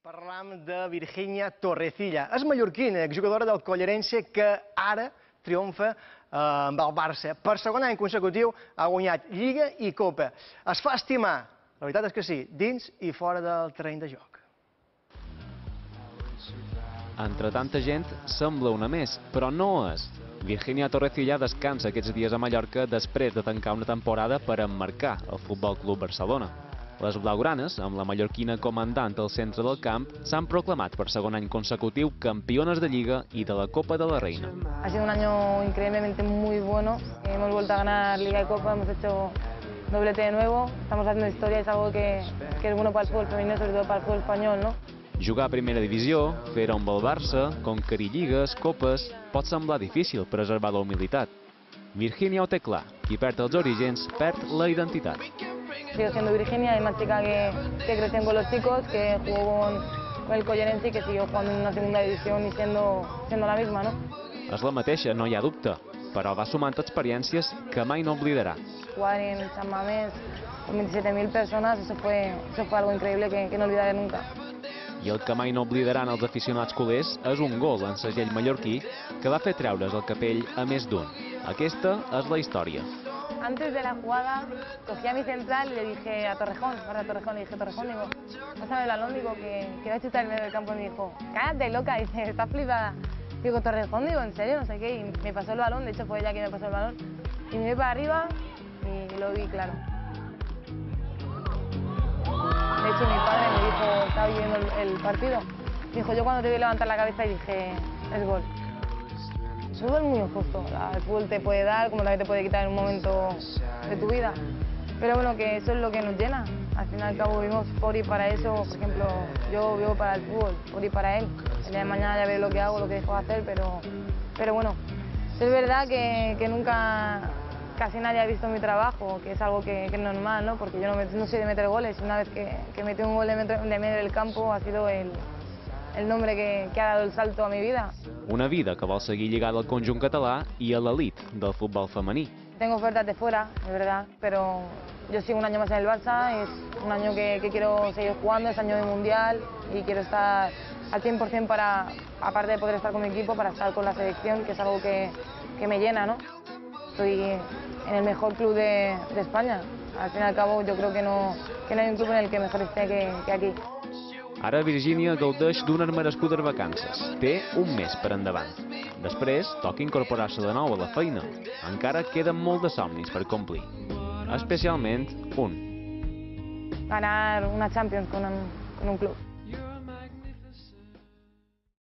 Parlam de Virginia Torrecilla. És mallorquina, exjugadora del Collerense, que ara triomfa amb el Barça. Per segon any consecutiu ha guanyat Lliga i Copa. Es fa estimar, la veritat és que sí, dins i fora del terreny de joc. Entre tanta gent, sembla una més, però no és. Virginia Torrecilla descansa aquests dies a Mallorca després de tancar una temporada per emmarcar el Futbol Club Barcelona. Les blaugranes, amb la mallorquina comandant al centre del camp, s'han proclamat per segon any consecutiu campiones de Lliga y de la Copa de la Reina. Ha sido un año increíblemente muy bueno. Hemos vuelto a ganar Liga y Copa, hemos hecho doblete de nuevo. Estamos haciendo historia, es algo que es bueno para el fútbol femenino, sobre todo para el fútbol español, ¿no? Jugar a primera divisió, fer-ho amb el Barça, conquerir lligues, copes, pot semblar difícil preservar la humilitat. Virginia ho té clar, qui perd els orígens perd la identitat. Sigo siendo Virginia, hay más chica que creció con los chicos, que jugó con el Collerense y que siguió jugando en una segunda división y siendo la misma, ¿no? És la mateixa, no hi ha dubte, però va sumant experiències que mai no oblidarà. Jugar en San Mamés con 27.000 personas, eso fue algo increíble que no olvidaré nunca. I el que mai no oblidaran els aficionats culers és un gol en segell mallorquí que va fer treure's el capell a més d'un. Aquesta és la història. Antes de la jugada, cogí a mi central y le dije a Torrejón, le dije, Torrejón, digo, pásame el balón, digo, que va a chutar en medio del campo. Y me dijo, cállate, loca, dice, estás flipada. Digo, Torrejón, digo, ¿en serio? No sé qué, y me pasó el balón, de hecho fue ella quien me pasó el balón. Y me fui para arriba y lo vi claro. De hecho, mi padre me dijo, estaba viendo el partido, me dijo, yo cuando te vi levantar la cabeza y dije, es gol. El fútbol es muy injusto, el fútbol te puede dar como también te puede quitar en un momento de tu vida. Pero bueno, que eso es lo que nos llena. Al fin y al cabo vivimos por y para eso. Por ejemplo, yo vivo para el fútbol, por y para él. El día de mañana ya veré lo que hago, lo que dejo de hacer, pero bueno, es verdad que nunca casi nadie ha visto mi trabajo, que es algo que es normal, ¿no? Porque yo no soy de meter goles. Una vez que metí un gol de medio del campo ha sido el nombre que ha dado el salto a mi vida. Una vida que vol seguir lligada al conjunt català i a l'elit del futbol femení. Tengo ofertas de fuera, es verdad, pero yo sigo un año más en el Barça, es un año que quiero seguir jugando, es año de Mundial y quiero estar al 100% para, aparte de poder estar con mi equipo, para estar con la selección, que es algo que me llena, ¿no? Estoy en el mejor club de España. Al fin y al cabo yo creo que no hay un club en el que mejor esté que aquí. Ara Virginia gaudeix d'unes merescudes vacances. Té un mes per endavant. Després toca incorporar-se de nou a la feina. Encara queden molt de somnis per complir. Especialment un. Ganar una Champions con un club.